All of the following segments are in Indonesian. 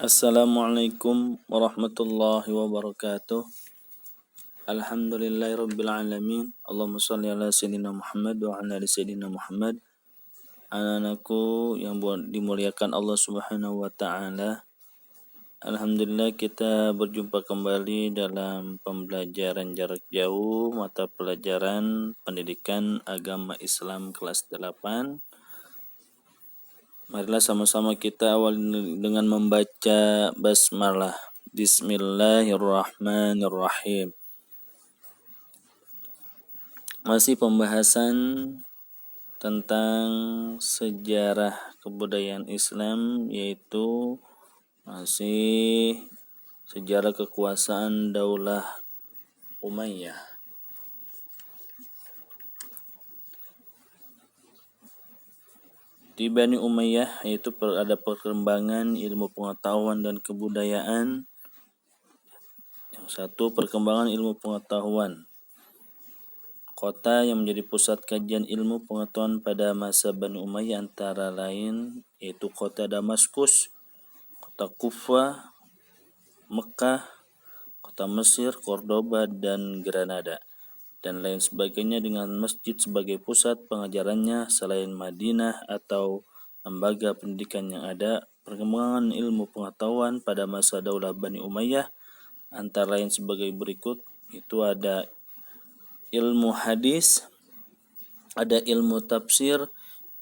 Assalamualaikum warahmatullahi wabarakatuh. Alhamdulillahirabbil alamin. Allahumma shalli ala sayyidina Muhammad wa ala ali sayyidina Muhammad. Anak-anakku yang dimuliakan Allah Subhanahu wa taala. Alhamdulillah kita berjumpa kembali dalam pembelajaran jarak jauh mata pelajaran pendidikan agama Islam kelas 8. Marilah sama-sama kita awali dengan membaca basmalah. Bismillahirrahmanirrahim. Masih pembahasan tentang sejarah kebudayaan Islam, yaitu masih sejarah kekuasaan Daulah Umayyah. Di Bani Umayyah yaitu ada perkembangan ilmu pengetahuan dan kebudayaan. Yang satu, perkembangan ilmu pengetahuan. Kota yang menjadi pusat kajian ilmu pengetahuan pada masa Bani Umayyah antara lain yaitu kota Damaskus, kota Kufah, Mekah, kota Mesir, Cordoba, dan Granada, dan lain sebagainya dengan masjid sebagai pusat pengajarannya selain Madinah atau lembaga pendidikan yang ada. Perkembangan ilmu pengetahuan pada masa Daulah Bani Umayyah antara lain sebagai berikut, itu ada ilmu hadis, ada ilmu tafsir,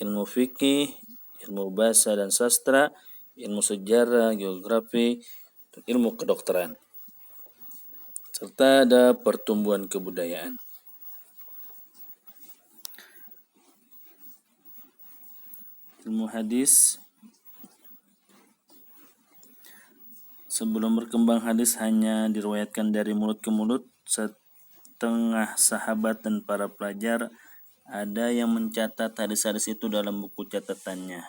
ilmu fikih, ilmu bahasa dan sastra, ilmu sejarah, geografi, dan ilmu kedokteran, serta ada pertumbuhan kebudayaan. Ilmu hadis. Sebelum berkembang hadis hanya diriwayatkan dari mulut ke mulut. Setengah sahabat dan para pelajar ada yang mencatat hadis-hadis itu dalam buku catatannya.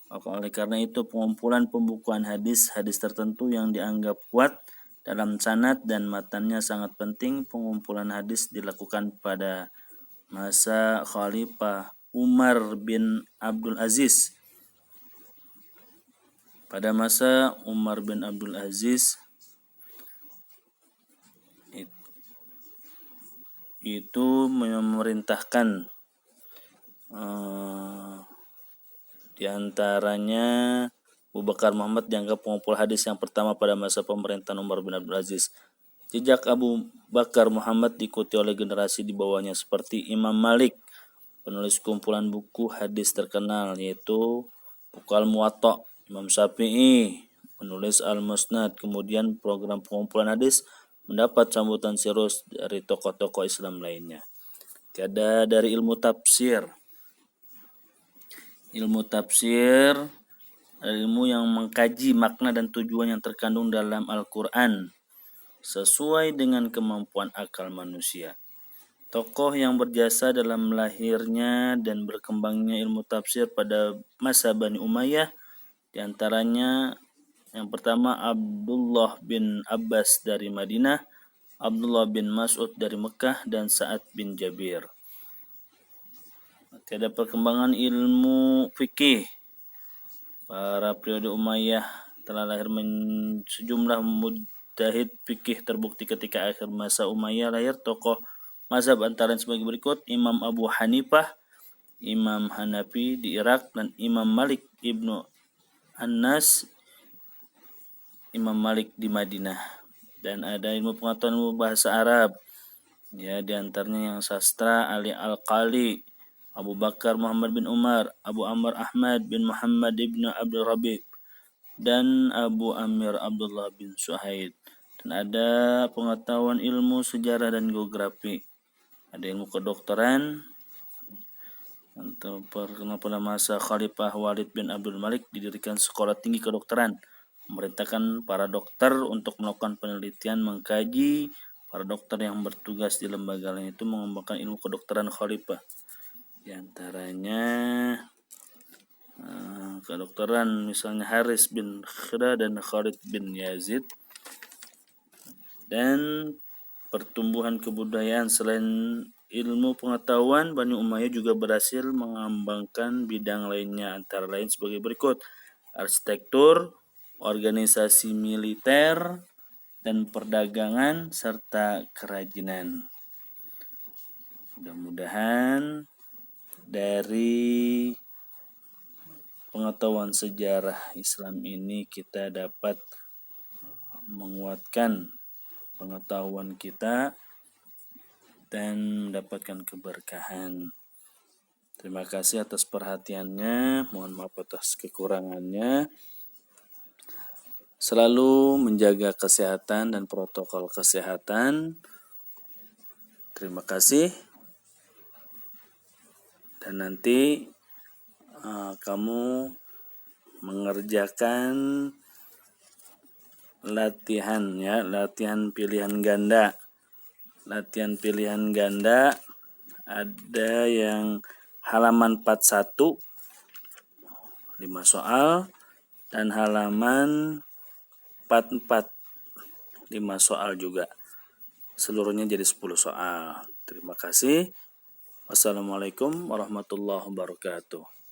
Oleh karena itu pengumpulan pembukuan hadis tertentu yang dianggap kuat dalam sanad dan matannya sangat penting. Pengumpulan hadis dilakukan pada masa Khalifah Umar bin Abdul Aziz. Pada masa Umar bin Abdul Aziz itu memerintahkan di antaranya Abu Bakar Muhammad dianggap pengumpul hadis yang pertama pada masa pemerintahan Umar bin Abdul Aziz. Jejak Abu Bakar Muhammad diikuti oleh generasi di bawahnya seperti Imam Malik, penulis kumpulan buku hadis terkenal yaitu buku Al-Muwatta, Imam Syafi'i, penulis Al-Musnad. Kemudian program pengumpulan hadis mendapat sambutan serius dari tokoh-tokoh Islam lainnya. Ada dari ilmu tafsir. Ilmu tafsir adalah ilmu yang mengkaji makna dan tujuan yang terkandung dalam Al-Quran sesuai dengan kemampuan akal manusia. Tokoh yang berjasa dalam lahirnya dan berkembangnya ilmu tafsir pada masa Bani Umayyah diantaranya yang pertama Abdullah bin Abbas dari Madinah, Abdullah bin Mas'ud dari Mekah, dan Sa'ad bin Jabir. Ada perkembangan ilmu fikih. Para periode Umayyah telah lahir sejumlah mujtahid fikih terbukti ketika akhir masa Umayyah lahir tokoh mazhab antara sebagai berikut: Imam Abu Hanifah, Imam Hanafi di Irak, dan Imam Malik ibnu Anas, Imam Malik di Madinah. Dan ada ilmu pengetahuan ilmu bahasa Arab, ya, diantaranya yang sastra Ali Al-Qali, Abu Bakar Muhammad bin Umar, Abu Amr Ahmad bin Muhammad ibn Abdul Rabi', dan Abu Amir Abdullah bin Suhaid. Dan ada pengetahuan ilmu sejarah dan geografi. Ada ilmu kedokteran. Untuk pada masa Khalifah Walid bin Abdul Malik didirikan sekolah tinggi kedokteran, memerintahkan para dokter untuk melakukan penelitian, mengkaji. Para dokter yang bertugas di lembaga lain itu mengembangkan ilmu kedokteran Khalifah. Di antaranya kedokteran misalnya Haris bin Khira dan Khalid bin Yazid. Dan pertumbuhan kebudayaan. Selain ilmu pengetahuan, Bani Umayyah juga berhasil mengembangkan bidang lainnya antara lain sebagai berikut: arsitektur, organisasi militer, dan perdagangan serta kerajinan. Mudah-mudahan dari pengetahuan sejarah Islam ini kita dapat menguatkan pengetahuan kita dan mendapatkan keberkahan. Terima kasih atas perhatiannya, mohon maaf atas kekurangannya. Selalu menjaga kesehatan dan protokol kesehatan. Terima kasih. Dan nanti kamu mengerjakan latihan pilihan ganda. Latihan pilihan ganda ada yang halaman 41 5 soal dan halaman 44 5 soal juga. Seluruhnya jadi 10 soal. Terima kasih. Wassalamualaikum warahmatullahi wabarakatuh.